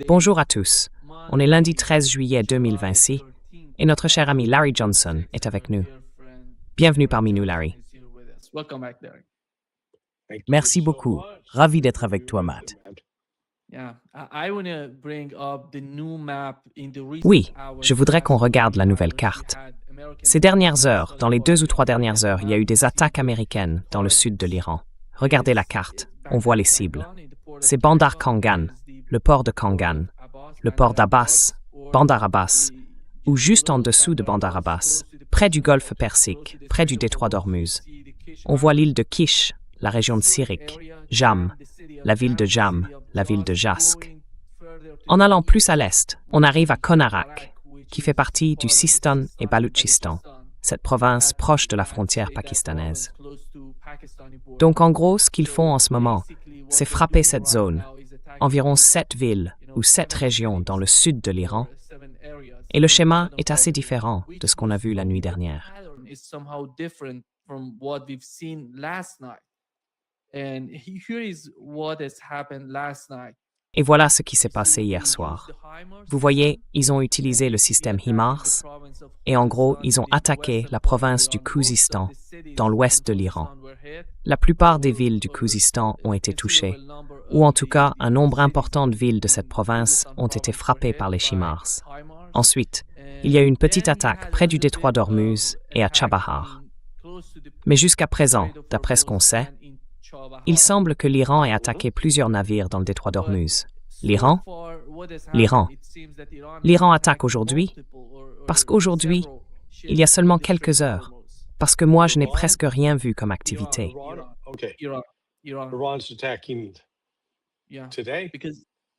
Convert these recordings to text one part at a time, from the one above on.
Bonjour à tous. On est lundi 13 juillet 2026 et notre cher ami Larry Johnson est avec nous. Bienvenue parmi nous, Larry. Merci beaucoup. Ravi d'être avec toi, Matt. Oui, je voudrais qu'on regarde la nouvelle carte. Ces dernières heures, dans les 2 ou 3 dernières heures, il y a eu des attaques américaines dans le sud de l'Iran. Regardez la carte, on voit les cibles. C'est Bandar Kangan, le port de Kangan, le port d'Abbas, Bandar Abbas, ou juste en dessous de Bandar Abbas, près du golfe Persique, près du détroit d'Ormuz. On voit l'île de Kish, la région de Sirik, Jam, la ville de Jam, la ville de Jask. En allant plus à l'est, on arrive à Konarak, qui fait partie du Sistan et Baloutchistan, cette province proche de la frontière pakistanaise. Donc en gros, ce qu'ils font en ce moment, c'est frapper cette zone, environ 7 villes ou 7 régions dans le sud de l'Iran, et le schéma est assez différent de ce qu'on a vu la nuit dernière. Et voilà ce qui s'est passé hier soir. Vous voyez, ils ont utilisé le système HIMARS et en gros, ils ont attaqué la province du Khuzistan, dans l'ouest de l'Iran. La plupart des villes du Khuzistan ont été touchées, ou en tout cas, un nombre important de villes de cette province ont été frappées par les HIMARS. Ensuite, il y a eu une petite attaque près du détroit d'Ormuz et à Chabahar. Mais jusqu'à présent, d'après ce qu'on sait, il semble que l'Iran ait attaqué plusieurs navires dans le détroit d'Ormuz. L'Iran attaque aujourd'hui parce qu'aujourd'hui, il y a seulement quelques heures, parce que moi, je n'ai presque rien vu comme activité. Iran's attacking today?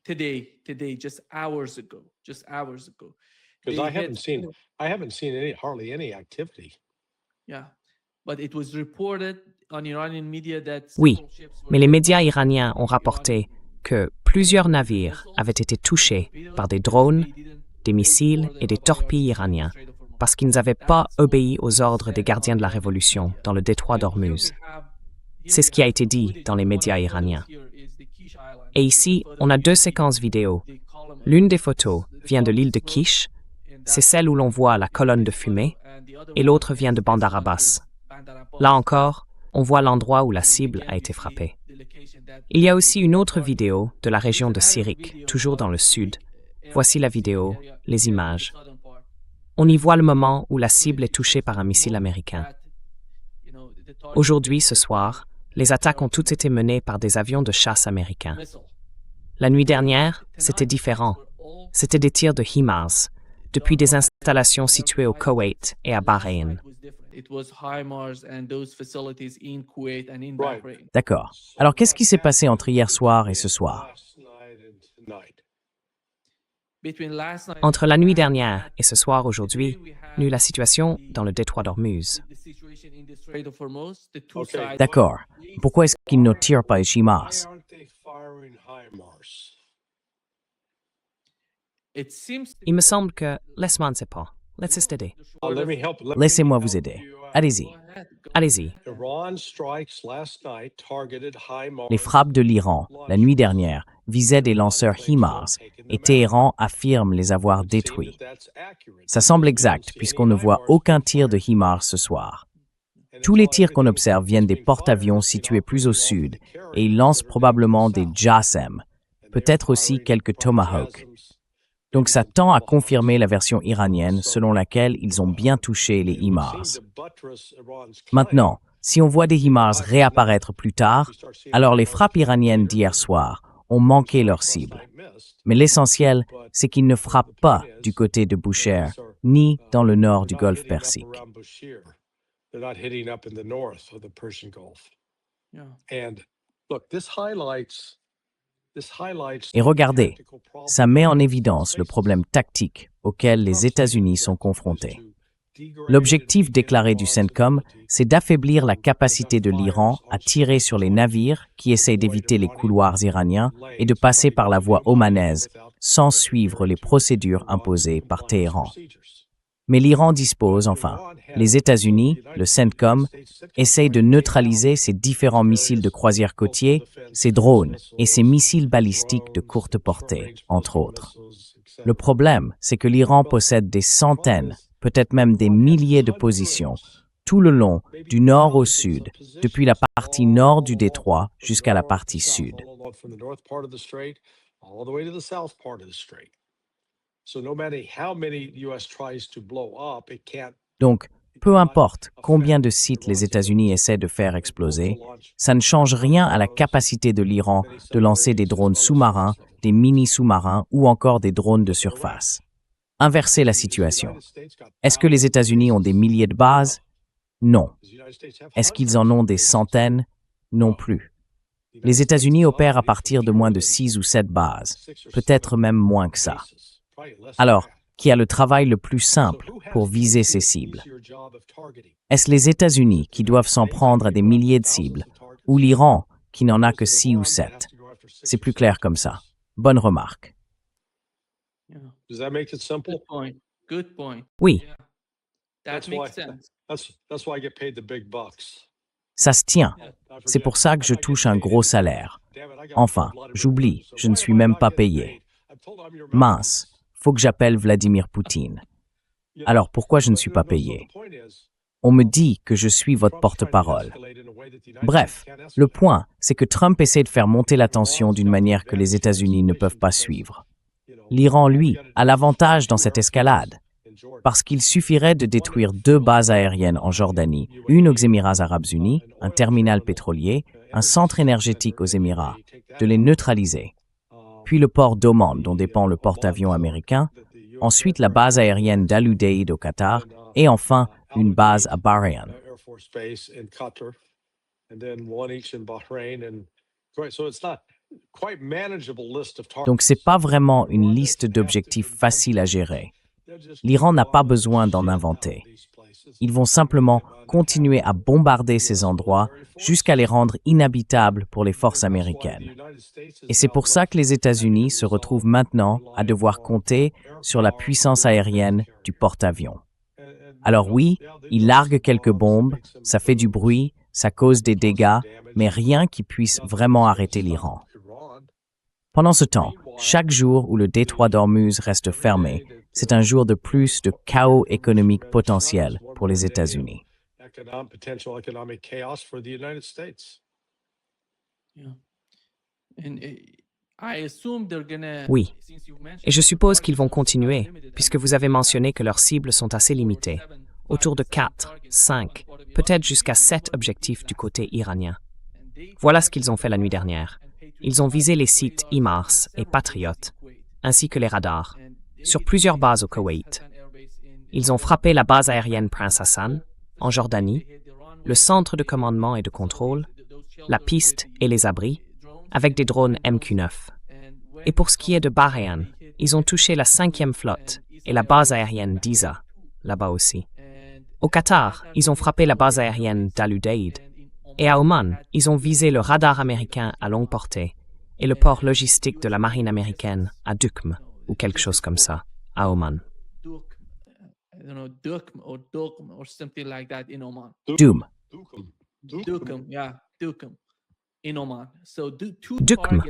Today, just hours ago. Because I haven't seen hardly any activity. But it was reported on Iranian media that Oui, mais les médias iraniens ont rapporté que plusieurs navires avaient été touchés par des drones, des missiles et des torpilles iraniens parce qu'ils n'avaient pas obéi aux ordres des gardiens de la Révolution dans le détroit d'Ormuz. C'est ce qui a été dit dans les médias iraniens. Et ici, on a 2 séquences vidéo. L'une des photos vient de l'île de Kish, c'est celle où l'on voit la colonne de fumée, et l'autre vient de Bandar Abbas. Là encore, on voit l'endroit où la cible a été frappée. Il y a aussi une autre vidéo de la région de Sirik, toujours dans le sud. Voici la vidéo, les images. On y voit le moment où la cible est touchée par un missile américain. Aujourd'hui, ce soir, les attaques ont toutes été menées par des avions de chasse américains. La nuit dernière, c'était différent. C'était des tirs de HIMARS, depuis des installations situées au Koweït et à Bahreïn. D'accord. Alors, qu'est-ce qui s'est passé entre hier soir et ce soir? Entre la nuit dernière et ce soir aujourd'hui, nous la situation dans le détroit d'Ormuz. D'accord. Pourquoi est-ce qu'ils ne tirent pas les HIMARS? Il me semble que... Laisse-moi ne sais pas. Let's just aider. Laissez-moi vous aider. Allez-y. Allez-y. Les frappes de l'Iran, la nuit dernière, visaient des lanceurs HIMARS et Téhéran affirme les avoir détruits. Ça semble exact puisqu'on ne voit aucun tir de HIMARS ce soir. Tous les tirs qu'on observe viennent des porte-avions situés plus au sud et ils lancent probablement des JASSM, peut-être aussi quelques Tomahawk. Donc ça tend à confirmer la version iranienne selon laquelle ils ont bien touché les HIMARS. Maintenant, si on voit des HIMARS réapparaître plus tard, alors les frappes iraniennes d'hier soir ont manqué leur cible. Mais l'essentiel, c'est qu'ils ne frappent pas du côté de Bushehr, ni dans le nord du golfe Persique. Et regardez, ça met en évidence le problème tactique auquel les États-Unis sont confrontés. L'objectif déclaré du CENTCOM, c'est d'affaiblir la capacité de l'Iran à tirer sur les navires qui essayent d'éviter les couloirs iraniens et de passer par la voie omanaise sans suivre les procédures imposées par Téhéran. Mais l'Iran dispose, enfin, les États-Unis, le CENTCOM, essayent de neutraliser ces différents missiles de croisière côtier, ces drones et ces missiles balistiques de courte portée, entre autres. Le problème, c'est que l'Iran possède des centaines, peut-être même des milliers de positions, tout le long, du nord au sud, depuis la partie nord du détroit jusqu'à la partie sud. Donc, peu importe combien de sites les États-Unis essaient de faire exploser, ça ne change rien à la capacité de l'Iran de lancer des drones sous-marins, des mini-sous-marins ou encore des drones de surface. Inverser la situation. Est-ce que les États-Unis ont des milliers de bases? Non. Est-ce qu'ils en ont des centaines? Non plus. Les États-Unis opèrent à partir de moins de 6 ou 7 bases, peut-être même moins que ça. Alors, qui a le travail le plus simple pour viser ces cibles? Est-ce les États-Unis qui doivent s'en prendre à des milliers de cibles, ou l'Iran qui n'en a que 6 ou 7? C'est plus clair comme ça. Bonne remarque. Does that make it simple? Good point. Good point. Oui, That makes sense. That's why I get paid the big bucks. Ça se tient. C'est pour ça que je touche un gros salaire. Enfin, j'oublie, je ne suis même pas payé. Mince, faut que j'appelle Vladimir Poutine. Alors pourquoi je ne suis pas payé? On me dit que je suis votre porte-parole. Bref, le point, c'est que Trump essaie de faire monter la tension d'une manière que les États-Unis ne peuvent pas suivre. L'Iran, lui, a l'avantage dans cette escalade, parce qu'il suffirait de détruire 2 bases aériennes en Jordanie, une aux Émirats arabes unis, un terminal pétrolier, un centre énergétique aux Émirats, de les neutraliser. Puis le port d'Oman, dont dépend le porte-avions américain, ensuite la base aérienne d'Al Udeid au Qatar, et enfin une base à Bahreïn. Donc c'est pas vraiment une liste d'objectifs faciles à gérer. L'Iran n'a pas besoin d'en inventer. Ils vont simplement continuer à bombarder ces endroits jusqu'à les rendre inhabitables pour les forces américaines. Et c'est pour ça que les États-Unis se retrouvent maintenant à devoir compter sur la puissance aérienne du porte-avions. Alors oui, ils larguent quelques bombes, ça fait du bruit, ça cause des dégâts, mais rien qui puisse vraiment arrêter l'Iran. Pendant ce temps, chaque jour où le détroit d'Ormuz reste fermé, c'est un jour de plus de chaos économique potentiel pour les États-Unis. oui. Et je suppose qu'ils vont continuer, puisque vous avez mentionné que leurs cibles sont assez limitées, autour de 4, 5, peut-être jusqu'à 7 objectifs du côté iranien. Voilà ce qu'ils ont fait la nuit dernière. Ils ont visé les sites HIMARS et Patriot, ainsi que les radars, sur plusieurs bases au Koweït. Ils ont frappé la base aérienne Prince Hassan, en Jordanie, le centre de commandement et de contrôle, la piste et les abris, avec des drones MQ-9. Et pour ce qui est de Bahreïn, ils ont touché la 5e flotte et la base aérienne d'Isa, là-bas aussi. Au Qatar, ils ont frappé la base aérienne d'Al Udeid. Et à Oman, ils ont visé le radar américain à longue portée et le port logistique de la marine américaine à Dukm, ou quelque chose comme ça, à Oman. Doom. Dukm,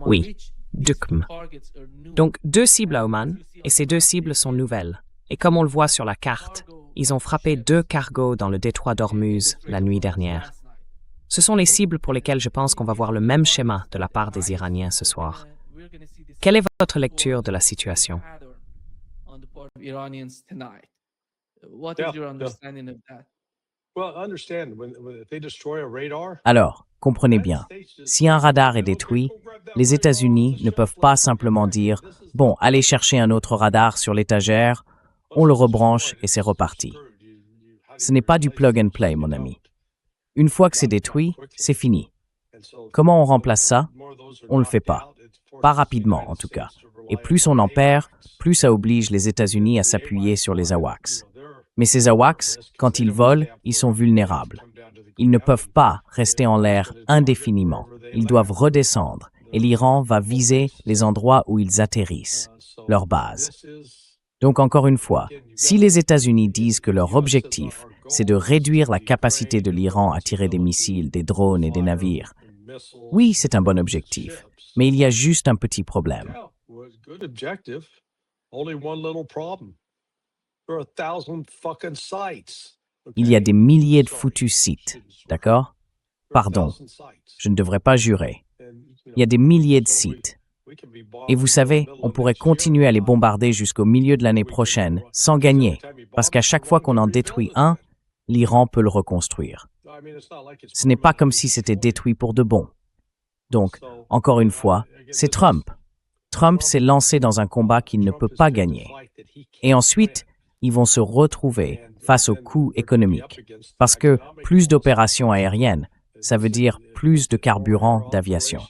oui, Dukm. Donc 2 cibles à Oman, et ces 2 cibles sont nouvelles. Et comme on le voit sur la carte, ils ont frappé 2 cargos dans le détroit d'Ormuz la nuit dernière. Ce sont les cibles pour lesquelles je pense qu'on va voir le même schéma de la part des Iraniens ce soir. Quelle est votre lecture de la situation? Alors, comprenez bien, si un radar est détruit, les États-Unis ne peuvent pas simplement dire « Bon, allez chercher un autre radar sur l'étagère, on le rebranche et c'est reparti. » Ce n'est pas du plug and play, mon ami. Une fois que c'est détruit, c'est fini. Comment on remplace ça? On ne le fait pas. Pas rapidement, en tout cas. Et plus on en perd, plus ça oblige les États-Unis à s'appuyer sur les AWACS. Mais ces AWACS, quand ils volent, ils sont vulnérables. Ils ne peuvent pas rester en l'air indéfiniment. Ils doivent redescendre et l'Iran va viser les endroits où ils atterrissent, leur base. Donc encore une fois, si les États-Unis disent que leur objectif, c'est de réduire la capacité de l'Iran à tirer des missiles, des drones et des navires, oui, c'est un bon objectif, mais il y a juste un petit problème. Yeah, well, good objective. Only one little problem. There are 1,000 fucking sites. Il y a des milliers de foutus sites, d'accord? Pardon, je ne devrais pas jurer. Il y a des milliers de sites. Et vous savez, on pourrait continuer à les bombarder jusqu'au milieu de l'année prochaine, sans gagner, parce qu'à chaque fois qu'on en détruit un, l'Iran peut le reconstruire. Ce n'est pas comme si c'était détruit pour de bon. Donc, encore une fois, c'est Trump. Trump s'est lancé dans un combat qu'il ne peut pas gagner. Et ensuite, ils vont se retrouver face aux coûts économiques. Parce que plus d'opérations aériennes, ça veut dire plus de carburant d'aviation.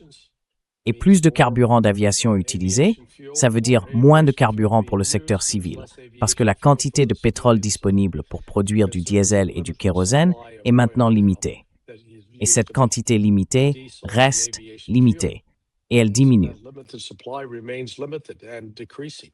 Et plus de carburant d'aviation utilisé, ça veut dire moins de carburant pour le secteur civil, parce que la quantité de pétrole disponible pour produire du diesel et du kérosène est maintenant limitée. Et cette quantité limitée reste limitée, et elle diminue. Limited supply remains limited and decreasing.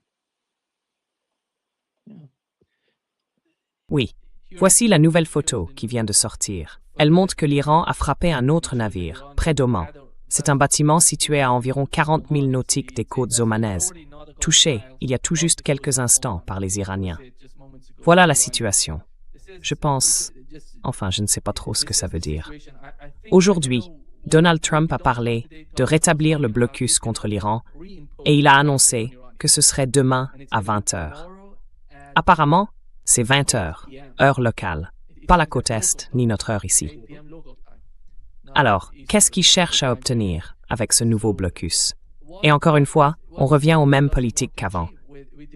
Oui, voici la nouvelle photo qui vient de sortir. Elle montre que l'Iran a frappé un autre navire, près d'Oman. C'est un bâtiment situé à environ 40 000 nautiques des côtes omanaises, touché il y a tout juste quelques instants par les Iraniens. Voilà la situation. Je pense... Enfin, je ne sais pas trop ce que ça veut dire. Aujourd'hui, Donald Trump a parlé de rétablir le blocus contre l'Iran et il a annoncé que ce serait demain à 20 heures. Apparemment, c'est 20 heures, heure locale, pas la côte Est ni notre heure ici. Alors, qu'est-ce qu'il cherche à obtenir avec ce nouveau blocus? Et encore une fois, on revient aux mêmes politiques qu'avant.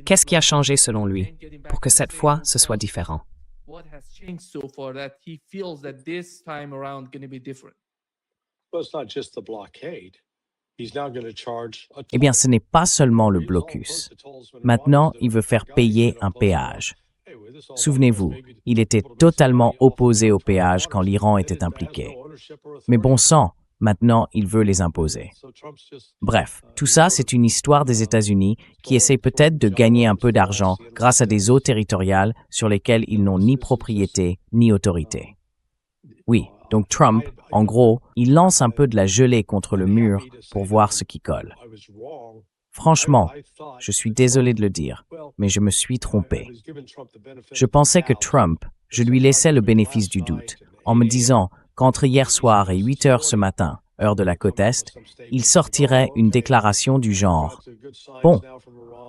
Qu'est-ce qui a changé selon lui pour que cette fois ce soit différent? What has changed so far that he feels that this time around going to be different? Well, it's not just the blockade. He's now going to charge a Eh bien, ce n'est pas seulement le blocus. Maintenant, il veut faire payer un péage. Souvenez-vous, il était totalement opposé au péage quand l'Iran était impliqué. Mais bon sang, maintenant, il veut les imposer. Bref, tout ça, c'est une histoire des États-Unis qui essaient peut-être de gagner un peu d'argent grâce à des eaux territoriales sur lesquelles ils n'ont ni propriété ni autorité. Oui, donc Trump, en gros, il lance un peu de la gelée contre le mur pour voir ce qui colle. Franchement, je suis désolé de le dire, mais je me suis trompé. Je pensais que Trump, je lui laissais le bénéfice du doute, en me disant qu'entre hier soir et 8 heures ce matin, heure de la côte Est, il sortirait une déclaration du genre « Bon,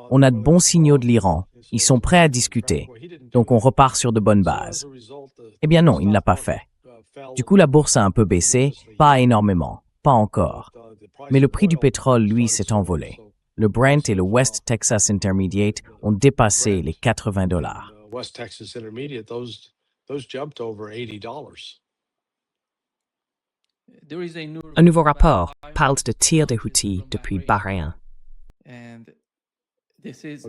on a de bons signaux de l'Iran, ils sont prêts à discuter, donc on repart sur de bonnes bases. » Eh bien non, il ne l'a pas fait. Du coup, la bourse a un peu baissé, pas énormément, pas encore. Mais le prix du pétrole, lui, s'est envolé. Le Brent et le West Texas Intermediate ont dépassé les $80. West Texas Intermediate, those jumped over $80. There is a new Un nouveau rapport parle de tir des Houthis depuis Bahreïn. and this is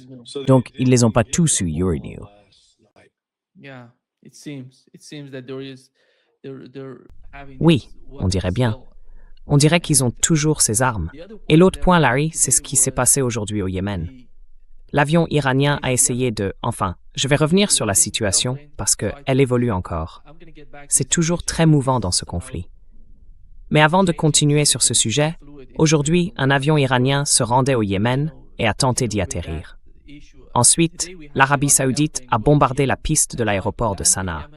new. Donc, ils ne les ont pas tous eu, Euronew. Yeah, it seems that they're having Oui, this on dirait bien. still. On dirait qu'ils ont toujours ces armes. Et l'autre point, Larry, c'est ce qui s'est passé aujourd'hui au Yémen. L'avion iranien a essayé de... Enfin, je vais revenir sur la situation parce qu'elle évolue encore. C'est toujours très mouvant dans ce conflit. Mais avant de continuer sur ce sujet, aujourd'hui, un avion iranien se rendait au Yémen et a tenté d'y atterrir. Ensuite, l'Arabie saoudite a bombardé la piste de l'aéroport de Sanaa.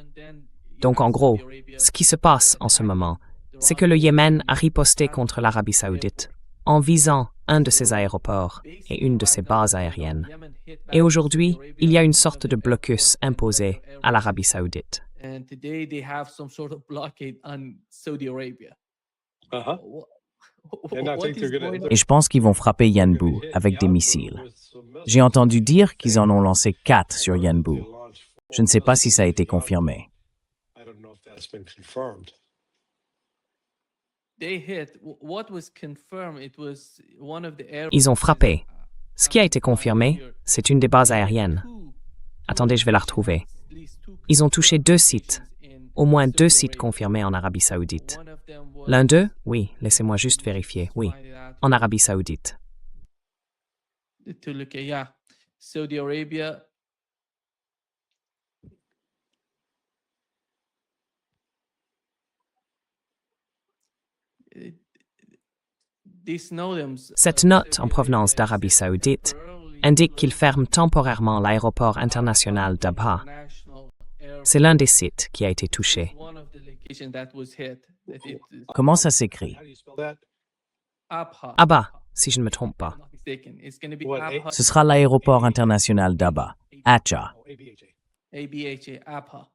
Donc en gros, ce qui se passe en ce moment, c'est que le Yémen a riposté contre l'Arabie saoudite en visant un de ses aéroports et une de ses bases aériennes. Et aujourd'hui, il y a une sorte de blocus imposé à l'Arabie saoudite. And today they have some sort of blockade on Saudi Arabia. Uh-huh. And I What think is they're going gonna- Et je pense qu'ils vont frapper Yanbu avec des missiles. J'ai entendu dire qu'ils en ont lancé 4 sur Yanbu. Je ne sais pas si ça a été confirmé. I don't know if that's been confirmed. They hit what was confirmed, it was one of the air. Ils ont frappé. Ce qui a été confirmé, c'est une des bases aériennes. Attendez, je vais la retrouver. Ils ont touché 2 sites, au moins 2 sites confirmés en Arabie saoudite. L'un d'eux, oui, laissez-moi juste vérifier, oui, en Arabie saoudite. To look at, yeah. Saudi Arabia Cette note en provenance d'Arabie saoudite indique qu'ils ferment temporairement l'aéroport international d'Abha. C'est l'un des sites qui a été touché. Comment ça s'écrit? How do you spell that? Abha, si je ne me trompe pas. Ce sera l'aéroport international d'Abha, Acha. Oh, ABHA. ABHA,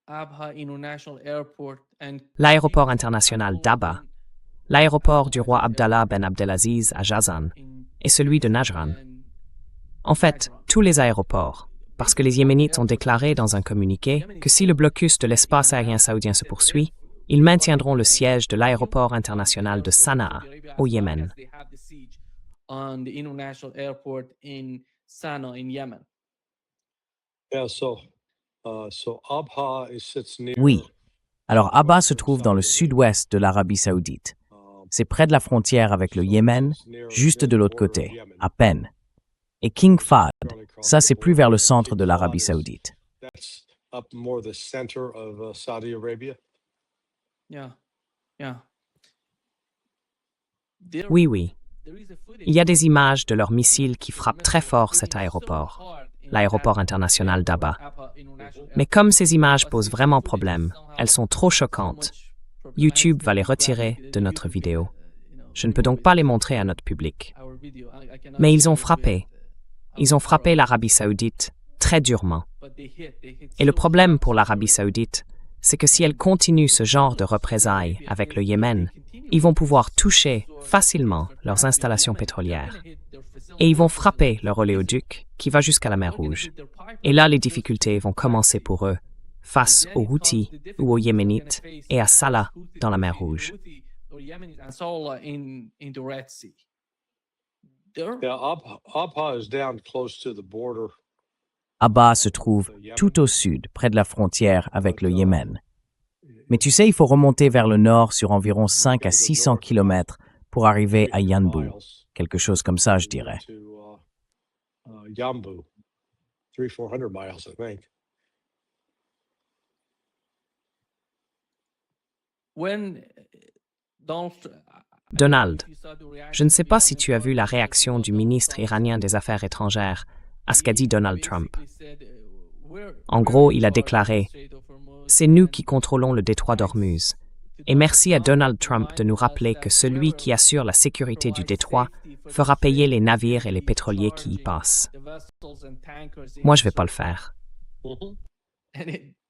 Abha International Airport and L'aéroport international d'Abha, l'aéroport du roi Abdallah Ben Abdelaziz à Jazan et celui de Najran. En fait, tous les aéroports, parce que les Yéménites ont déclaré dans un communiqué que si le blocus de l'espace aérien saoudien se poursuit, ils maintiendront le siège de l'aéroport international de Sanaa, au Yémen. on the international airport in Sana'a in Yemen. Yeah, so Abha sits near. Oui. Alors Abha se trouve dans le sud-ouest de l'Arabie saoudite. C'est près de la frontière avec le Yémen, juste de l'autre côté, à peine. Et King Fahd, ça c'est plus vers le centre de l'Arabie saoudite. That's up more the center of Saudi Arabia. Yeah. Oui. Il y a des images de leurs missiles qui frappent très fort cet aéroport, l'aéroport international d'Abha. Mais comme ces images posent vraiment problème, elles sont trop choquantes, YouTube va les retirer de notre vidéo. Je ne peux donc pas les montrer à notre public. Mais ils ont frappé. Ils ont frappé l'Arabie saoudite très durement. Et le problème pour l'Arabie saoudite, c'est que si elle continue ce genre de représailles avec le Yémen, ils vont pouvoir toucher facilement leurs installations pétrolières. Et ils vont frapper leur oléoduc qui va jusqu'à la mer Rouge. Et là, les difficultés vont commencer pour eux, face aux Houthis ou aux Yéménites et à Salah dans la mer Rouge. Yeah, Abha is down close to the border. Abha se trouve tout au sud, près de la frontière avec le Yémen. Mais tu sais, il faut remonter vers le nord sur environ 5 à 600 kilomètres pour arriver à Yanbu. Quelque chose comme ça, je dirais. To Yambu, 300-400 miles, I think. Donald, je ne sais pas si tu as vu la réaction du ministre iranien des Affaires étrangères à ce qu'a dit Donald Trump. En gros, il a déclaré « C'est nous qui contrôlons le détroit d'Ormuz. Et merci à Donald Trump de nous rappeler que celui qui assure la sécurité du détroit fera payer les navires et les pétroliers qui y passent. Moi, je ne vais pas le faire. »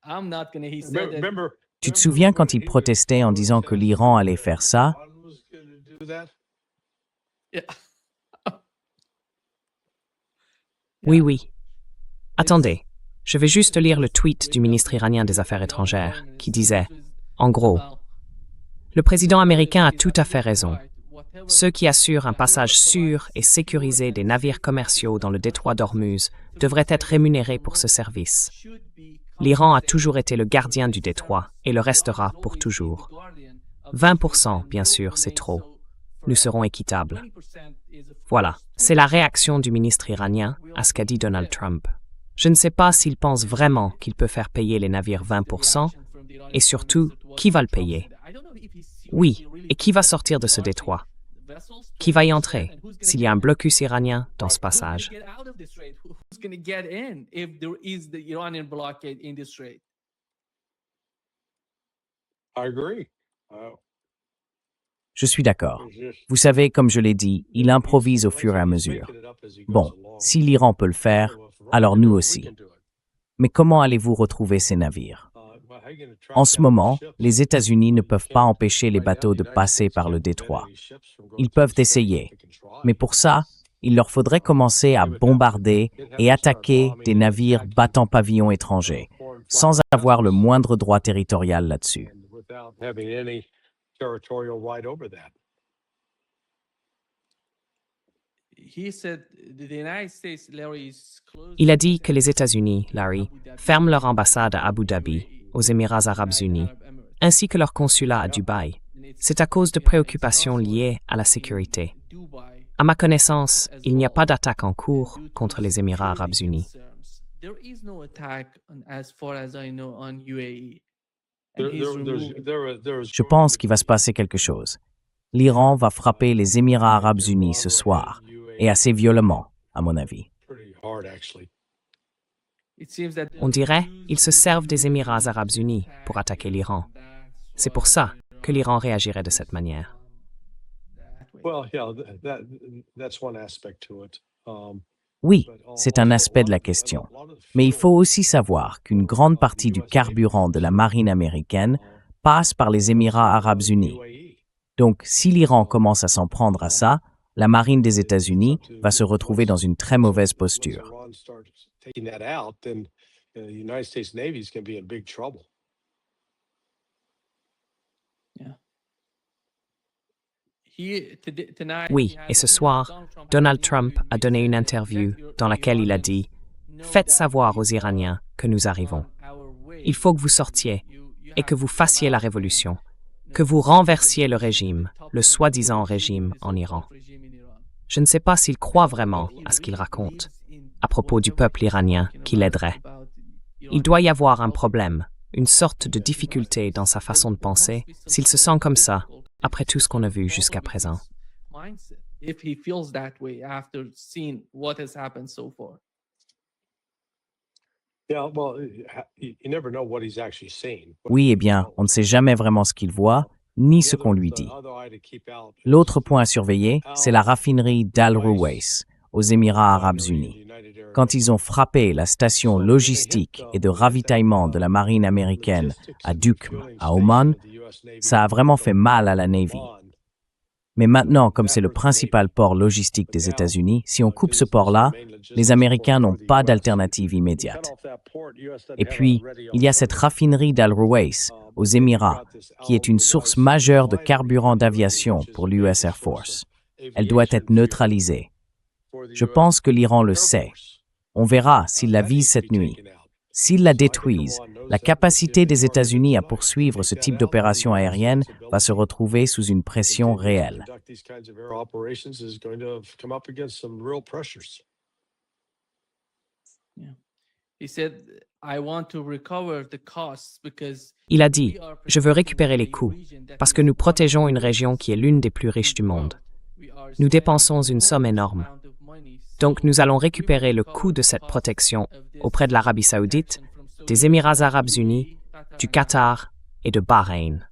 Remember, Tu te souviens quand il protestait en disant que l'Iran allait faire ça? Iran was gonna do that? Oui. Attendez, je vais juste lire le tweet du ministre iranien des Affaires étrangères qui disait, en gros, « Le président américain a tout à fait raison. Ceux qui assurent un passage sûr et sécurisé des navires commerciaux dans le détroit d'Ormuz devraient être rémunérés pour ce service. L'Iran a toujours été le gardien du détroit et le restera pour toujours. 20%, bien sûr, c'est trop. Nous serons équitables. » Voilà, c'est la réaction du ministre iranien à ce qu'a dit Donald Trump. Je ne sais pas s'il pense vraiment qu'il peut faire payer les navires 20%, et surtout, qui va le payer? Oui, et qui va sortir de ce détroit? Qui va y entrer s'il y a un blocus iranien dans ce passage? I agree. Je suis d'accord. Vous savez, comme je l'ai dit, il improvise au fur et à mesure. Bon, si l'Iran peut le faire, alors nous aussi. Mais comment allez-vous retrouver ces navires? En ce moment, les États-Unis ne peuvent pas empêcher les bateaux de passer par le détroit. Ils peuvent essayer, mais pour ça, il leur faudrait commencer à bombarder et attaquer des navires battant pavillon étranger, sans avoir le moindre droit territorial là-dessus. Without having any territorial right over that. Il a dit que les États-Unis, Larry, ferment leur ambassade à Abu Dhabi, aux Émirats arabes unis, ainsi que leur consulat à Dubaï. C'est à cause de préoccupations liées à la sécurité. À ma connaissance, il n'y a pas d'attaque en cours contre les Émirats arabes unis. There is no attack as far as I know on UAE. Je pense qu'il va se passer quelque chose. L'Iran va frapper les Émirats arabes unis ce soir, et assez violemment, à mon avis. On dirait qu'ils se servent des Émirats arabes unis pour attaquer l'Iran. C'est pour ça que l'Iran réagirait de cette manière. Oui, c'est un aspect de la question. Mais il faut aussi savoir qu'une grande partie du carburant de la marine américaine passe par les Émirats arabes unis. Donc, si l'Iran commence à s'en prendre à ça, la marine des États-Unis va se retrouver dans une très mauvaise posture. Oui, et ce soir, Donald Trump a donné une interview dans laquelle il a dit « Faites savoir aux Iraniens que nous arrivons. Il faut que vous sortiez et que vous fassiez la révolution, que vous renversiez le régime, le soi-disant régime en Iran. » Je ne sais pas s'il croit vraiment à ce qu'il raconte à propos du peuple iranien qui l'aiderait. Il doit y avoir un problème, une sorte de difficulté dans sa façon de penser s'il se sent comme ça après tout ce qu'on a vu jusqu'à présent. Oui, eh bien, on ne sait jamais vraiment ce qu'il voit, ni ce qu'on lui dit. L'autre point à surveiller, c'est la raffinerie d'Al Ruwais, aux Émirats arabes unis. Quand ils ont frappé la station logistique et de ravitaillement de la marine américaine à Duqm, à Oman, ça a vraiment fait mal à la Navy. Mais maintenant, comme c'est le principal port logistique des États-Unis, si on coupe ce port-là, les Américains n'ont pas d'alternative immédiate. Et puis, il y a cette raffinerie d'Al Ruwais, aux Émirats, qui est une source majeure de carburant d'aviation pour l'US Air Force. Elle doit être neutralisée. Je pense que l'Iran le sait. On verra s'il la vise cette nuit. S'ils la détruisent, la capacité des États-Unis à poursuivre ce type d'opération aérienne va se retrouver sous une pression réelle. Il a dit « Je veux récupérer les coûts parce que nous protégeons une région qui est l'une des plus riches du monde. Nous dépensons une somme énorme. Donc nous allons récupérer le coût de cette protection auprès de l'Arabie saoudite, des Émirats arabes unis, du Qatar et de Bahreïn. »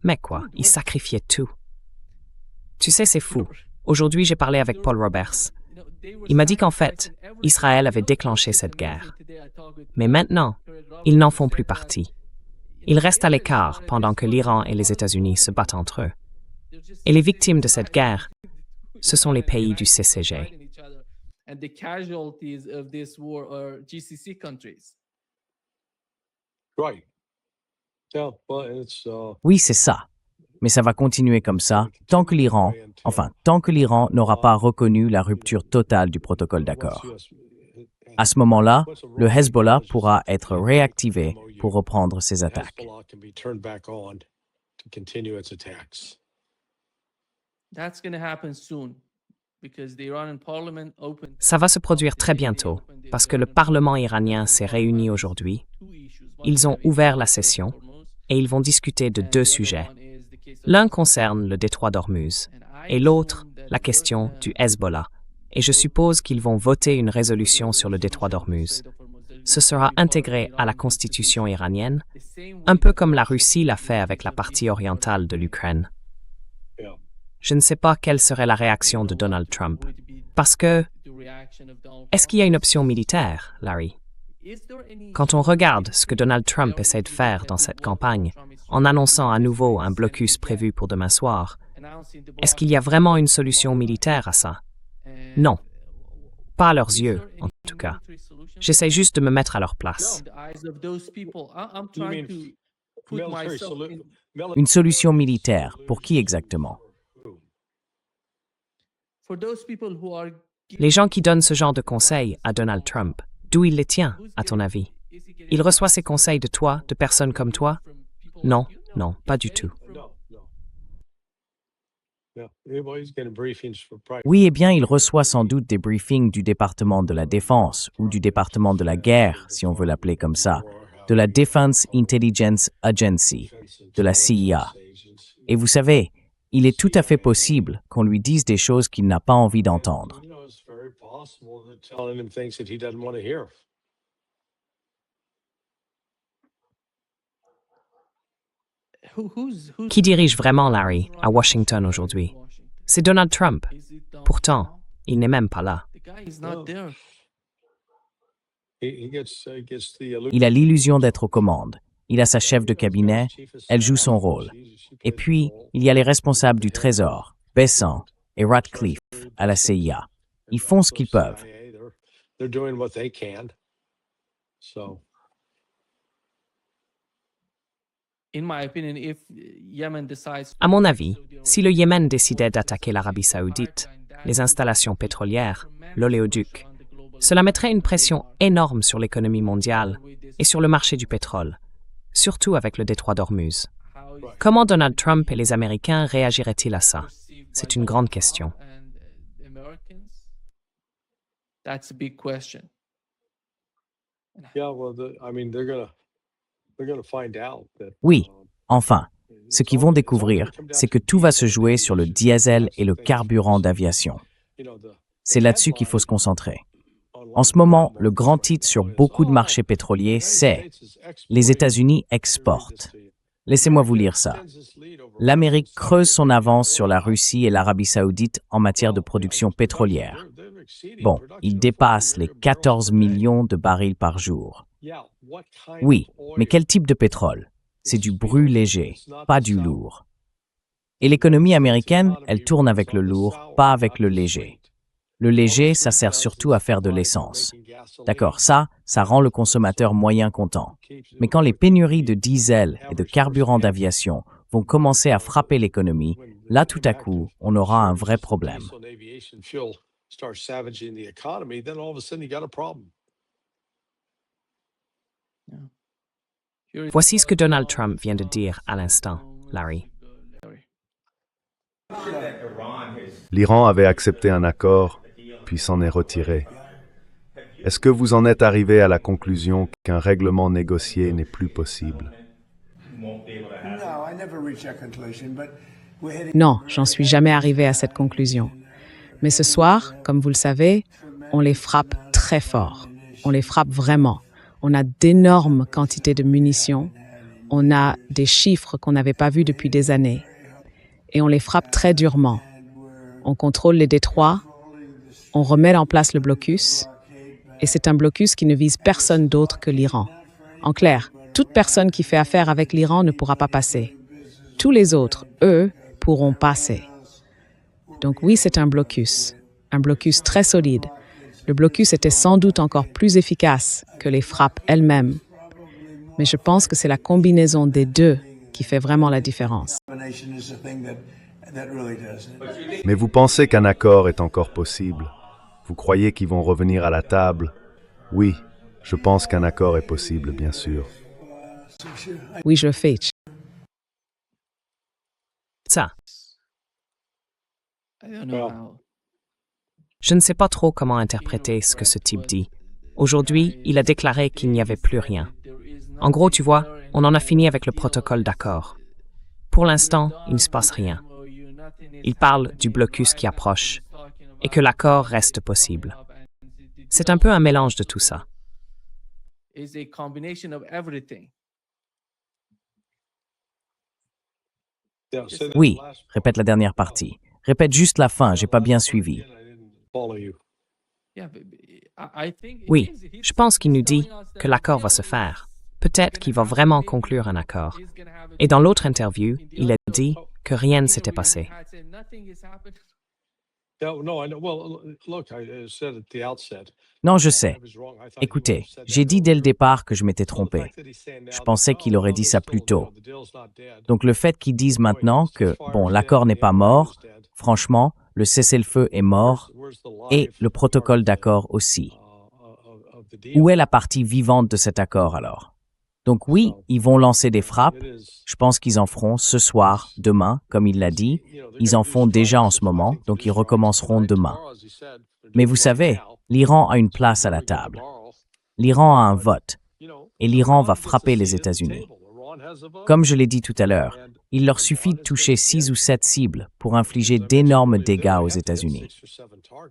Mais quoi, ils sacrifiaient tout. Tu sais, c'est fou. Aujourd'hui, j'ai parlé avec Paul Roberts. Il m'a dit qu'en fait, Israël avait déclenché cette guerre. Mais maintenant, ils n'en font plus partie. Ils restent à l'écart pendant que l'Iran et les États-Unis se battent entre eux. Et les victimes de cette guerre, ce sont les pays du CCG. Oui, c'est ça. Mais ça va continuer comme ça tant que l'Iran n'aura pas reconnu la rupture totale du protocole d'accord. À ce moment-là, le Hezbollah pourra être réactivé pour reprendre ses attaques. Ça va se produire très bientôt, parce que le Parlement iranien s'est réuni aujourd'hui. Ils ont ouvert la session et ils vont discuter de deux sujets. L'un concerne le détroit d'Ormuz et l'autre, la question du Hezbollah. Et je suppose qu'ils vont voter une résolution sur le détroit d'Ormuz. Ce sera intégré à la constitution iranienne, un peu comme la Russie l'a fait avec la partie orientale de l'Ukraine. Je ne sais pas quelle serait la réaction de Donald Trump. Parce que, est-ce qu'il y a une option militaire, Larry? Quand on regarde ce que Donald Trump essaie de faire dans cette campagne, en annonçant à nouveau un blocus prévu pour demain soir, est-ce qu'il y a vraiment une solution militaire à ça? Non. Pas à leurs yeux, en tout cas. J'essaie juste de me mettre à leur place. Une solution militaire, pour qui exactement? Les gens qui donnent ce genre de conseils à Donald Trump, d'où il les tient, à ton avis? Il reçoit ces conseils de toi, de personnes comme toi? Non, pas du tout. Yeah, everybody's getting briefings for private. Oui, eh bien, il reçoit sans doute des briefings du département de la Défense ou du département de la guerre, si on veut l'appeler comme ça, de la Defense Intelligence Agency, de la CIA. Et vous savez, il est tout à fait possible qu'on lui dise des choses qu'il n'a pas envie d'entendre. You know, it's very possible that telling him things that he doesn't want to hear. Qui dirige vraiment Larry à Washington aujourd'hui? C'est Donald Trump. Pourtant, il n'est même pas là. The guy is not there. He gets the Il a l'illusion d'être aux commandes. Il a sa chef de cabinet, elle joue son rôle. Et puis, il y a les responsables du Trésor, Besant et Ratcliffe à la CIA. Ils font ce qu'ils peuvent. They're doing what they can. So, In my opinion, if Yemen decides À mon avis, si le Yémen décidait d'attaquer l'Arabie saoudite, les installations pétrolières, l'oléoduc, cela mettrait une pression énorme sur l'économie mondiale et sur le marché du pétrole, surtout avec le détroit d'Ormuz. Comment Donald Trump et les Américains réagiraient-ils à ça? C'est une grande question. that's a big question. yeah, well, I mean, they're gonna find out that. Oui, enfin, ce qu'ils vont découvrir, c'est que tout va se jouer sur le diesel et le carburant d'aviation. C'est là-dessus qu'il faut se concentrer. En ce moment, le grand titre sur beaucoup de marchés pétroliers, c'est « Les États-Unis exportent ». Laissez-moi vous lire ça. L'Amérique creuse son avance sur la Russie et l'Arabie saoudite en matière de production pétrolière. Bon, il dépasse les 14 millions de barils par jour. Oui, mais quel type de pétrole? C'est du brut léger, pas du lourd. Et l'économie américaine, elle tourne avec le lourd, pas avec le léger. Le léger, ça sert surtout à faire de l'essence. D'accord, ça rend le consommateur moyen content. Mais quand les pénuries de diesel et de carburant d'aviation vont commencer à frapper l'économie, là tout à coup, on aura un vrai problème. Voici ce que Donald Trump vient de dire à l'instant, Larry. L'Iran avait accepté un accord, puis s'en est retiré. Est-ce que vous en êtes arrivé à la conclusion qu'un règlement négocié n'est plus possible? Non, j'en suis jamais arrivé à cette conclusion. Mais ce soir, comme vous le savez, on les frappe très fort. On les frappe vraiment. On a d'énormes quantités de munitions. On a des chiffres qu'on n'avait pas vus depuis des années. Et on les frappe très durement. On contrôle les détroits. On remet en place le blocus. Et c'est un blocus qui ne vise personne d'autre que l'Iran. En clair, toute personne qui fait affaire avec l'Iran ne pourra pas passer. Tous les autres, eux, pourront passer. Donc oui, c'est un blocus très solide. Le blocus était sans doute encore plus efficace que les frappes elles-mêmes. Mais je pense que c'est la combinaison des deux qui fait vraiment la différence. Mais vous pensez qu'un accord est encore possible? Vous croyez qu'ils vont revenir à la table? Oui, je pense qu'un accord est possible, bien sûr. Oui, je le fais. Ça, I don't know how. je ne sais pas trop comment interpréter ce que ce type dit. Aujourd'hui, il a déclaré qu'il n'y avait plus rien. En gros, tu vois, on en a fini avec le protocole d'accord. Pour l'instant, il ne se passe rien. Il parle du blocus qui approche et que l'accord reste possible. C'est un peu un mélange de tout ça. Is a combination of everything. Oui, répète la dernière partie. Répète juste la fin, j'ai pas bien suivi. Yeah, I think it Oui, is. je pense qu'il nous dit que l'accord va se faire. Peut-être qu'il va vraiment conclure un accord. Et dans l'autre interview, il a dit que rien ne s'était passé. Non, je sais. Écoutez, j'ai dit dès le départ que je m'étais trompé. Je pensais qu'il aurait dit ça plus tôt. Donc le fait qu'ils disent maintenant que, bon, l'accord n'est pas mort, franchement, le cessez-le-feu est mort et le protocole d'accord aussi. Où est la partie vivante de cet accord alors? Donc oui, ils vont lancer des frappes. Je pense qu'ils en feront ce soir, demain, comme il l'a dit. Ils en font déjà en ce moment, donc ils recommenceront demain. Mais vous savez, l'Iran a une place à la table. L'Iran a un vote, et l'Iran va frapper les États-Unis. Comme je l'ai dit tout à l'heure, il leur suffit de toucher 6 ou 7 cibles pour infliger d'énormes dégâts aux États-Unis.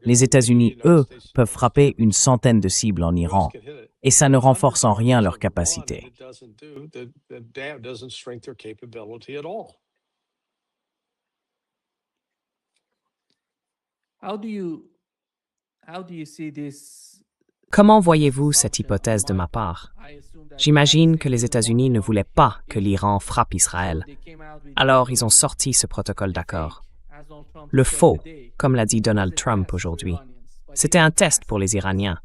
Les États-Unis, eux, peuvent frapper une centaine de cibles en Iran, et ça ne renforce en rien leur capacité. How do you see this? Comment voyez-vous cette hypothèse de ma part? J'imagine que les États-Unis ne voulaient pas que l'Iran frappe Israël. Alors, ils ont sorti ce protocole d'accord. Le faux, comme l'a dit Donald Trump aujourd'hui. C'était un test pour les Iraniens,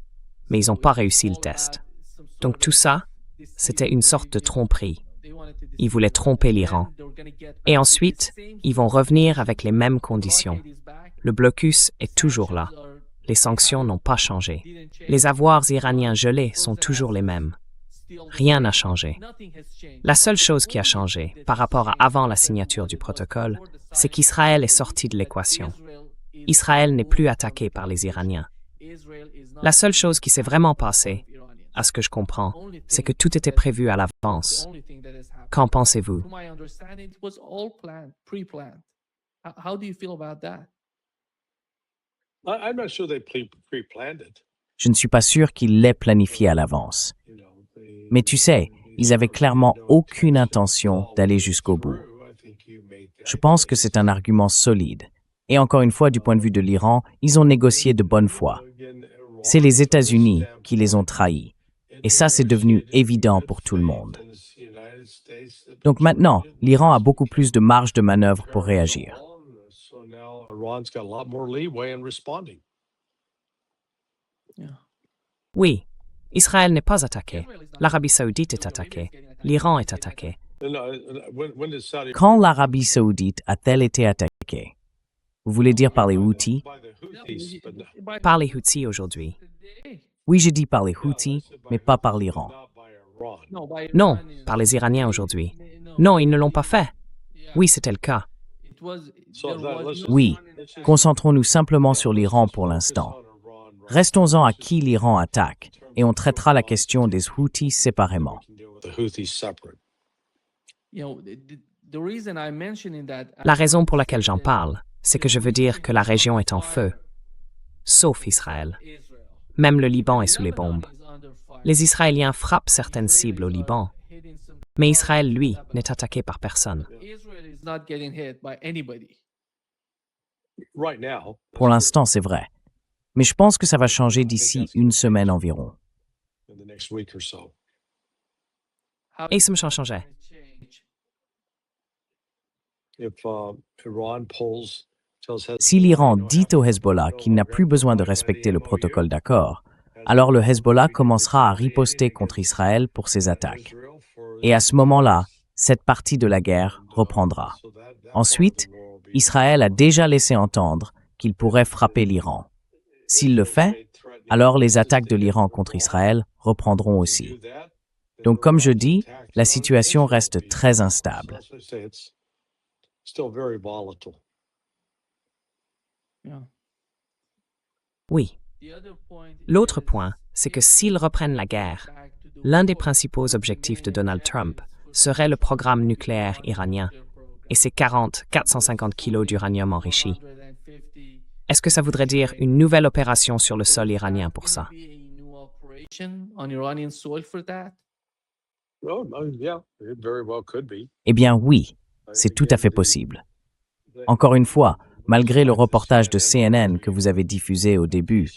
mais ils n'ont pas réussi le test. Donc tout ça, c'était une sorte de tromperie. Ils voulaient tromper l'Iran. Et ensuite, ils vont revenir avec les mêmes conditions. Le blocus est toujours là. Les sanctions n'ont pas changé. Les avoirs iraniens gelés sont toujours les mêmes. Rien n'a changé. La seule chose qui a changé par rapport à avant la signature du protocole, c'est qu'Israël est sorti de l'équation. Israël n'est plus attaqué par les Iraniens. La seule chose qui s'est vraiment passée, à ce que je comprends, c'est que tout était prévu à l'avance. Qu'en pensez-vous? How do you feel about that? I'm not sure they pre-planned it. Je ne suis pas sûr qu'ils l'aient planifié à l'avance. Mais tu sais, ils avaient clairement aucune intention d'aller jusqu'au bout. Je pense que c'est un argument solide. Et encore une fois, du point de vue de l'Iran, ils ont négocié de bonne foi. C'est les États-Unis qui les ont trahis. Et ça, c'est devenu évident pour tout le monde. Donc maintenant, l'Iran a beaucoup plus de marge de manœuvre pour réagir. Oui, Israël n'est pas attaqué. L'Arabie saoudite est attaquée. L'Iran est attaqué. Quand l'Arabie saoudite a-t-elle été attaquée? Vous voulez dire par les Houthis? Par les Houthis aujourd'hui. Oui, j'ai dit par les Houthis, mais pas par l'Iran. Non, par les Iraniens aujourd'hui. Non, ils ne l'ont pas fait. Oui, c'était le cas. Oui, concentrons-nous simplement sur l'Iran pour l'instant. Restons-en à qui l'Iran attaque, et on traitera la question des Houthis séparément. La raison pour laquelle j'en parle, c'est que je veux dire que la région est en feu, sauf Israël. Même le Liban est sous les bombes. Les Israéliens frappent certaines cibles au Liban, mais Israël, lui, n'est attaqué par personne. Pour l'instant, c'est vrai. Mais je pense que ça va changer d'ici une semaine environ. Et ça me changeait. Si l'Iran dit au Hezbollah qu'il n'a plus besoin de respecter le protocole d'accord, alors le Hezbollah commencera à riposter contre Israël pour ses attaques. Et à ce moment-là, cette partie de la guerre reprendra. Ensuite, Israël a déjà laissé entendre qu'il pourrait frapper l'Iran. S'il le fait, alors les attaques de l'Iran contre Israël reprendront aussi. Donc, comme je dis, la situation reste très instable. Oui. L'autre point, c'est que s'ils reprennent la guerre, l'un des principaux objectifs de Donald Trump serait le programme nucléaire iranien et ses 450 kilos d'uranium enrichi. Est-ce que ça voudrait dire une nouvelle opération sur le sol iranien pour ça? Eh bien oui, c'est tout à fait possible. Encore une fois, malgré le reportage de CNN que vous avez diffusé au début,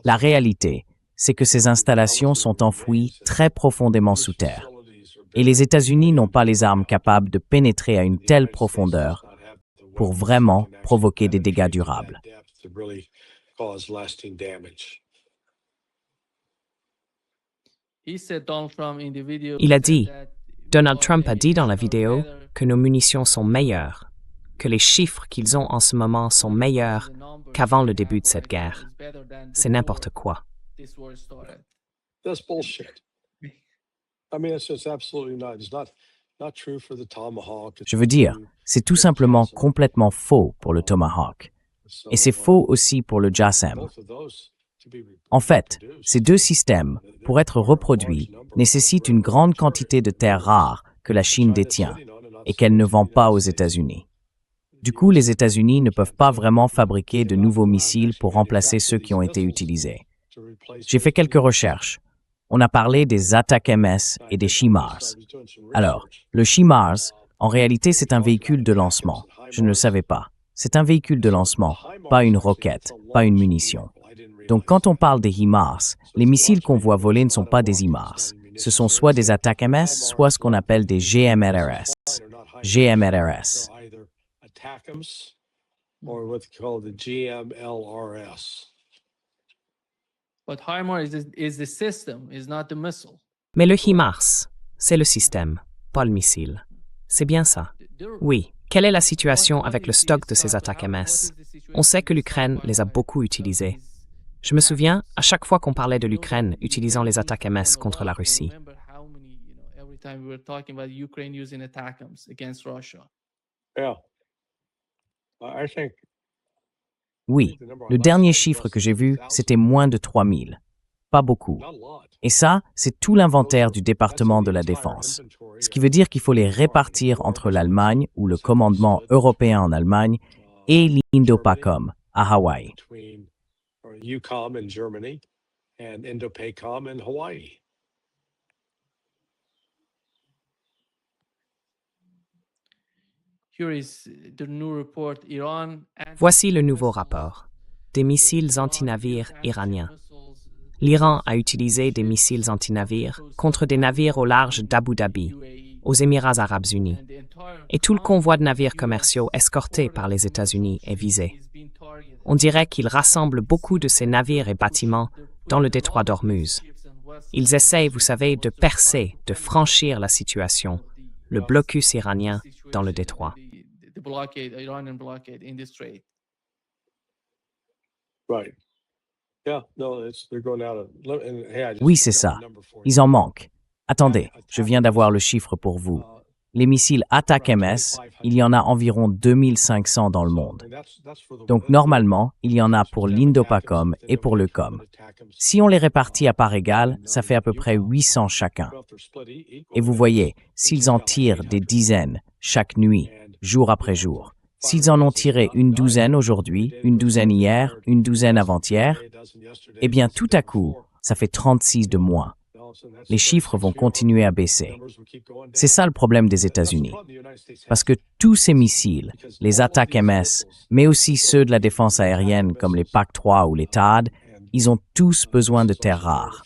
la réalité, c'est que ces installations sont enfouies très profondément sous terre. Et les États-Unis n'ont pas les armes capables de pénétrer à une telle profondeur pour vraiment provoquer des dégâts durables. Il a dit, Donald Trump a dit dans la vidéo que nos munitions sont meilleures, que les chiffres qu'ils ont en ce moment sont meilleurs qu'avant le début de cette guerre. C'est n'importe quoi. I mean, it's just absolutely not. It's not true for the Tomahawk. It's Je veux dire, c'est tout simplement complètement faux pour le Tomahawk. Et c'est faux aussi pour le JASSM. both of those to be En fait, ces deux systèmes, pour être reproduits, nécessitent une grande quantité de terres rares que la Chine détient et qu'elle ne vend pas aux États-Unis. Du coup, les États-Unis ne peuvent pas vraiment fabriquer de nouveaux missiles pour remplacer ceux qui ont été utilisés. J'ai fait quelques recherches. On a parlé des ATACMS et des HIMARS. Alors, le HIMARS, en réalité, c'est un véhicule de lancement. Je ne le savais pas. C'est un véhicule de lancement, pas une roquette, pas une munition. Donc, quand on parle des HIMARS, les missiles qu'on voit voler ne sont pas des HIMARS. Ce sont soit des ATACMS, soit ce qu'on appelle des GMLRS. GMLRS. They're either ATACMS or what's called the GMLRS. But HIMARS is the system, is not the missile. Mais le HIMARS, c'est le système, pas le missile. C'est bien ça. Oui. Quelle est la situation avec le stock de ces attaques MS? On sait que l'Ukraine les a beaucoup utilisés. Je me souviens, à chaque fois qu'on parlait de l'Ukraine utilisant les attaques MS contre la Russie. Every time we were talking about Ukraine using ATACMS against Russia. Yeah. I think Oui, le dernier chiffre que j'ai vu, c'était moins de 3000. Pas beaucoup. not a lot. Et ça, c'est tout l'inventaire du département de la Défense. Ce qui veut dire qu'il faut les répartir entre l'Allemagne ou le commandement européen en Allemagne et l'Indo-PACOM à Hawaï. Between EUCOM in Germany and INDOPACOM in Hawaii. Here is the new report. Iran. Voici le nouveau rapport. Des missiles anti-navires iraniens. L'Iran a utilisé des missiles anti-navires contre des navires au large d'Abu Dhabi, aux Émirats arabes unis. Et tout le convoi de navires commerciaux escortés par les États-Unis est visé. On dirait qu'ils rassemblent beaucoup de ces navires et bâtiments dans le détroit d'Ormuz. Ils essayent, vous savez, de percer, de franchir la situation, le blocus iranien dans le détroit. The blockade, Iranian blockade in the strait. Right. Yeah, no, they're going out of. And, hey, I just Oui, c'est got ça. the number for you. Ils en manquent. Attendez, je viens d'avoir le chiffre pour vous. Les missiles ATACMS, il y en a environ 2500 dans le monde. And that's for the Donc normalement, il y en a pour l'Indo-PACOM et pour le COM. Si on les répartit à part égale, ça fait à peu près 800 chacun. Et vous voyez, s'ils en tirent des dizaines chaque nuit, jour après jour, s'ils en ont tiré une douzaine aujourd'hui, une douzaine hier, une douzaine avant-hier, eh bien tout à coup, ça fait 36 de moins. Les chiffres vont continuer à baisser. C'est ça le problème des États-Unis. Parce que tous ces missiles, les attaques MS, mais aussi ceux de la défense aérienne comme les PAC-3 ou les THAAD, ils ont tous besoin de terres rares.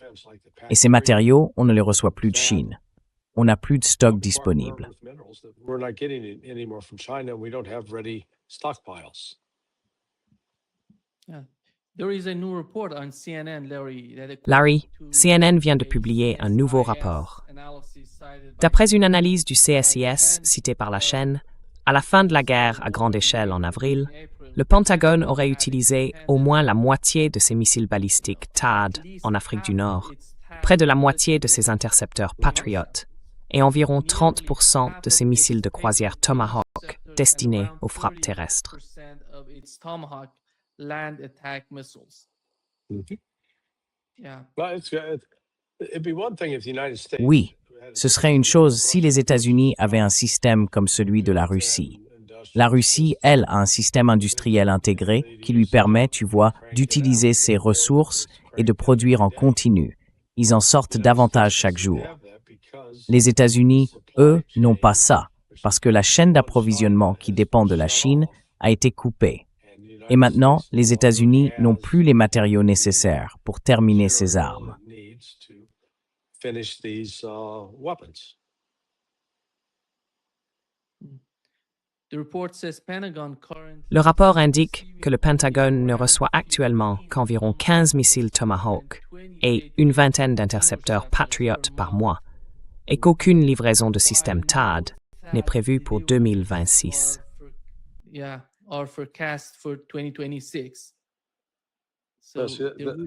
Et ces matériaux, on ne les reçoit plus de Chine. On n'a plus de stock disponible. We're not getting it anymore from China. We don't have ready stockpiles. Yeah. There is a new report on CNN, Larry. Larry, CNN vient de publier un nouveau rapport. D'après une analyse du CSIS citée par la chaîne, à la fin de la guerre à grande échelle en avril, le Pentagone aurait utilisé au moins la moitié de ses missiles balistiques THAAD en Afrique du Nord, près de la moitié de ses intercepteurs Patriot et environ 30% de ses missiles de croisière Tomahawk destinés aux frappes terrestres. Land attack missiles. Yeah. Well, it'd be one thing if the United States. Oui, ce serait une chose si les États-Unis avaient un système comme celui de la Russie. La Russie, elle, a un système industriel intégré qui lui permet, tu vois, d'utiliser ses ressources et de produire en continu. Ils en sortent davantage chaque jour. Les États-Unis, eux, n'ont pas ça, parce que la chaîne d'approvisionnement qui dépend de la Chine a été coupée. Et maintenant, les États-Unis n'ont plus les matériaux nécessaires pour terminer ces armes. Finish these weapons. The report says Pentagon current. Le rapport indique que le Pentagone ne reçoit actuellement qu'environ 15 missiles Tomahawk et une vingtaine d'intercepteurs Patriot par mois, et qu'aucune livraison de système THAAD n'est prévue pour 2026. Yeah, are forecast for 2026. So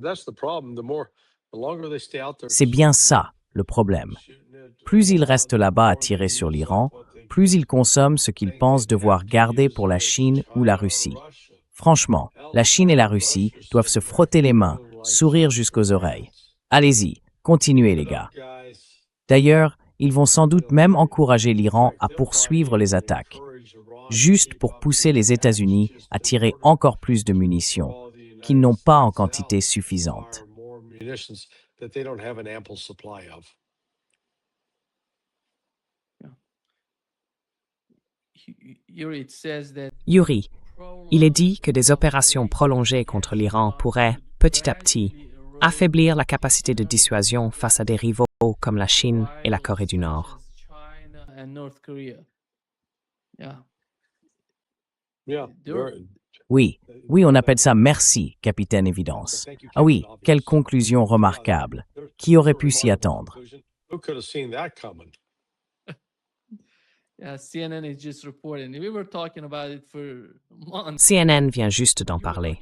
That's the problem. The longer they stay out there. C'est bien ça. le problème. Plus ils restent là-bas à tirer sur l'Iran, plus ils consomment ce qu'ils pensent devoir garder pour la Chine ou la Russie. Franchement, la Chine et la Russie doivent se frotter les mains, sourire jusqu'aux oreilles. Allez-y, continuez les gars. D'ailleurs, ils vont sans doute même encourager l'Iran à poursuivre les attaques, juste pour pousser les États-Unis à tirer encore plus de munitions, qu'ils n'ont pas en quantité suffisante. Yuri, il est dit que des opérations prolongées contre l'Iran pourraient, petit à petit, affaiblir la capacité de dissuasion face à des rivaux comme la Chine et la Corée du Nord. Oui, on appelle ça merci, capitaine Évidence. Ah oui, quelle conclusion remarquable. Qui aurait pu s'y attendre? CNN vient juste d'en parler.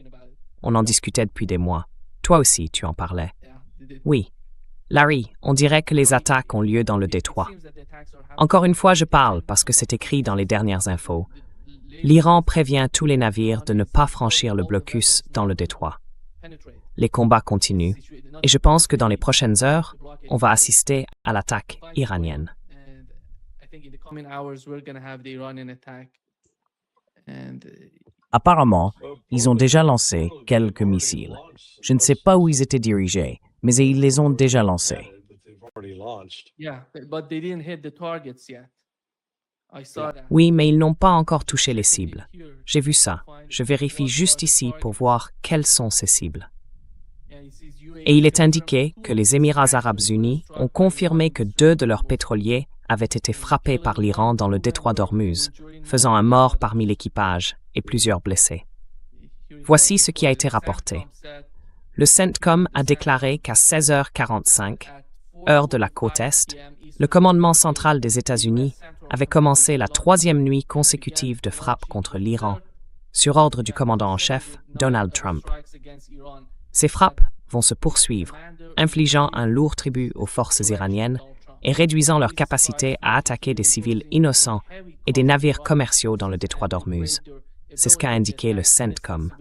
On en discutait depuis des mois. Toi aussi, tu en parlais. Oui. Larry, on dirait que les attaques ont lieu dans le détroit. Encore une fois, je parle parce que c'est écrit dans les dernières infos. L'Iran prévient tous les navires de ne pas franchir le blocus dans le détroit. Les combats continuent et je pense que dans les prochaines heures, on va assister à l'attaque iranienne. Apparemment, ils ont déjà lancé quelques missiles. Je ne sais pas où ils étaient dirigés, mais ils les ont déjà lancés. Oui, mais ils n'ont pas encore touché les cibles. J'ai vu ça. Je vérifie juste ici pour voir quelles sont ces cibles. Et il est indiqué que les Émirats arabes unis ont confirmé que 2 de leurs pétroliers avaient été frappés par l'Iran dans le détroit d'Ormuz, faisant un mort parmi l'équipage et plusieurs blessés. Voici ce qui a été rapporté. Le CENTCOM a déclaré qu'à 16h45, heure de la côte Est, le commandement central des États-Unis avait commencé la 3e nuit consécutive de frappes contre l'Iran, sur ordre du commandant en chef, Donald Trump. Ces frappes vont se poursuivre, infligeant un lourd tribut aux forces iraniennes et réduisant leur capacité à attaquer des civils innocents et des navires commerciaux dans le détroit d'Ormuz. C'est ce qu'a indiqué le CENTCOM.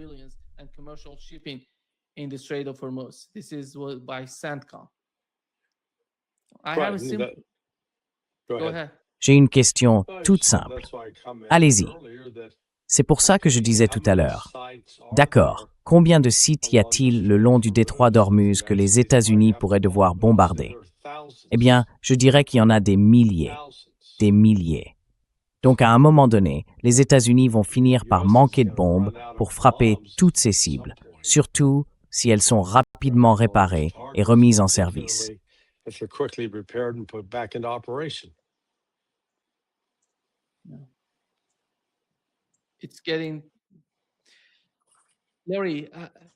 J'ai une question toute simple. Allez-y. C'est pour ça que je disais tout à l'heure. D'accord, combien de sites y a-t-il le long du détroit d'Ormuz que les États-Unis pourraient devoir bombarder? Eh bien, je dirais qu'il y en a des milliers. Des milliers. Donc à un moment donné, les États-Unis vont finir par manquer de bombes pour frapper toutes ces cibles, surtout si elles sont rapidement réparées et remises en service.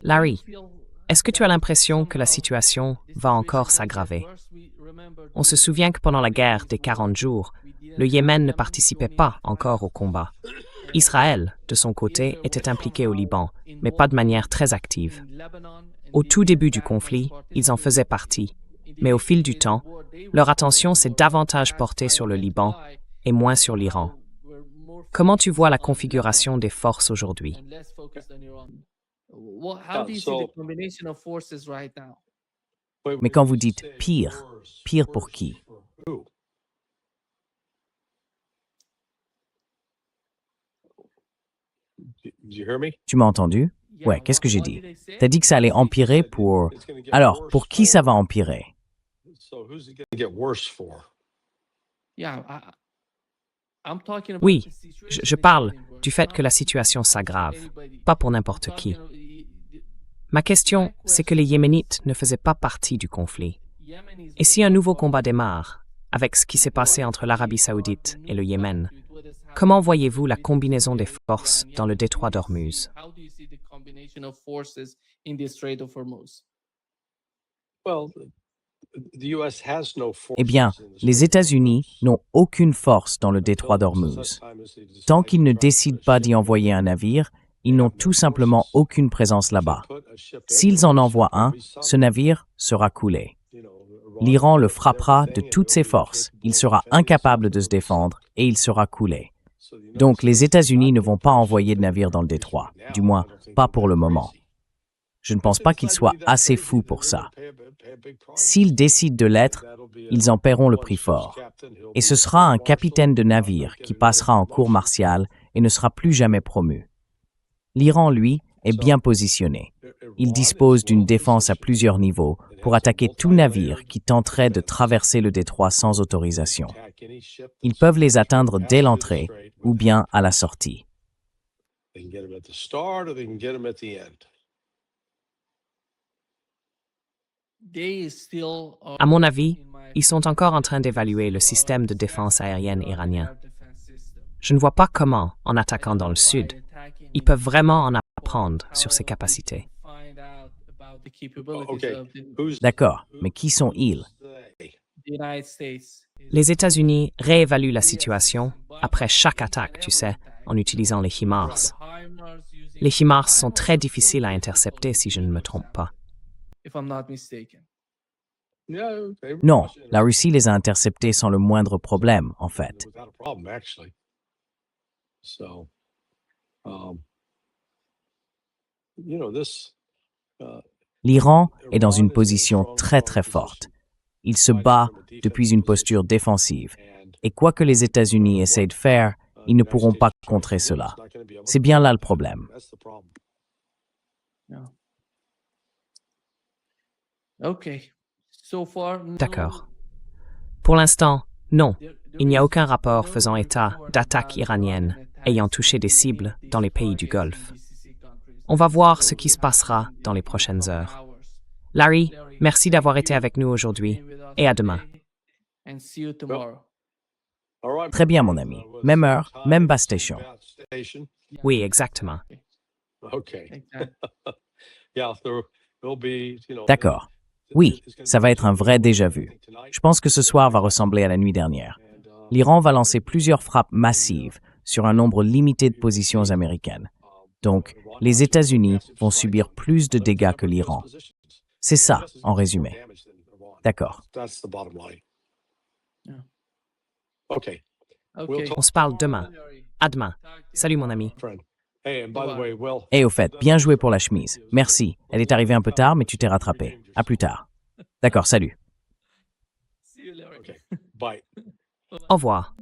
Larry, est-ce que tu as l'impression que la situation va encore s'aggraver? On se souvient que pendant la guerre des 40 jours, le Yémen ne participait pas encore au combat. Israël, de son côté, était impliqué au Liban, mais pas de manière très active. Au tout début du conflit, ils en faisaient partie, mais au fil du temps, leur attention s'est davantage portée sur le Liban et moins sur l'Iran. Comment tu vois la configuration des forces aujourd'hui? Mais quand vous dites pire, pire pour qui? Tu m'as entendu? Ouais, qu'est-ce que j'ai dit? T'as dit que ça allait empirer pour... Alors, pour qui ça va empirer? Oui, je parle du fait que la situation s'aggrave, pas pour n'importe qui. Ma question, c'est que les Yéménites ne faisaient pas partie du conflit. Et si un nouveau combat démarre, avec ce qui s'est passé entre l'Arabie saoudite et le Yémen, comment voyez-vous la combinaison des forces dans le détroit d'Ormuz? Eh bien, les États-Unis n'ont aucune force dans le détroit d'Ormuz. Tant qu'ils ne décident pas d'y envoyer un navire, ils n'ont tout simplement aucune présence là-bas. S'ils en envoient un, ce navire sera coulé. l'Iran le frappera de toutes ses forces. Il sera incapable de se défendre et il sera coulé. Donc les États-Unis ne vont pas envoyer de navires dans le détroit, du moins pas pour le moment. Je ne pense pas qu'ils soient assez fous pour ça. S'ils décident de l'être, ils en paieront le prix fort. Et ce sera un capitaine de navire qui passera en cour martiale et ne sera plus jamais promu. L'Iran, lui, est bien positionné. Il dispose d'une défense à plusieurs niveaux pour attaquer tout navire qui tenterait de traverser le détroit sans autorisation. Ils peuvent les atteindre dès l'entrée ou bien à la sortie. À mon avis, ils sont encore en train d'évaluer le système de défense aérienne iranien. Je ne vois pas comment, en attaquant dans le sud, ils peuvent vraiment en apprendre sur ses capacités. D'accord, mais qui sont-ils? Les États-Unis réévaluent la situation après chaque attaque, tu sais, en utilisant les HIMARS. Les HIMARS sont très difficiles à intercepter si je ne me trompe pas. Non, la Russie les a interceptés sans le moindre problème, en fait. L'Iran est dans une position très très forte. Il se bat depuis une posture défensive. Et quoi que les États-Unis essayent de faire, ils ne pourront pas contrer cela. C'est bien là le problème. D'accord. Pour l'instant, non. Il n'y a aucun rapport faisant état d'attaques iraniennes ayant touché des cibles dans les pays du Golfe. On va voir ce qui se passera dans les prochaines heures. Larry, merci d'avoir été avec nous aujourd'hui et à demain. Très bien, mon ami. Même heure, même base station. Oui, exactement. D'accord. Oui, ça va être un vrai déjà-vu. Je pense que ce soir va ressembler à la nuit dernière. L'Iran va lancer plusieurs frappes massives sur un nombre limité de positions américaines. Donc, les États-Unis vont subir plus de dégâts que l'Iran. C'est ça, en résumé. D'accord. On se parle demain. À demain. Salut mon ami. Et au fait, bien joué pour la chemise. Merci. Elle est arrivée un peu tard, mais tu t'es rattrapé. À plus tard. D'accord, salut. Au revoir.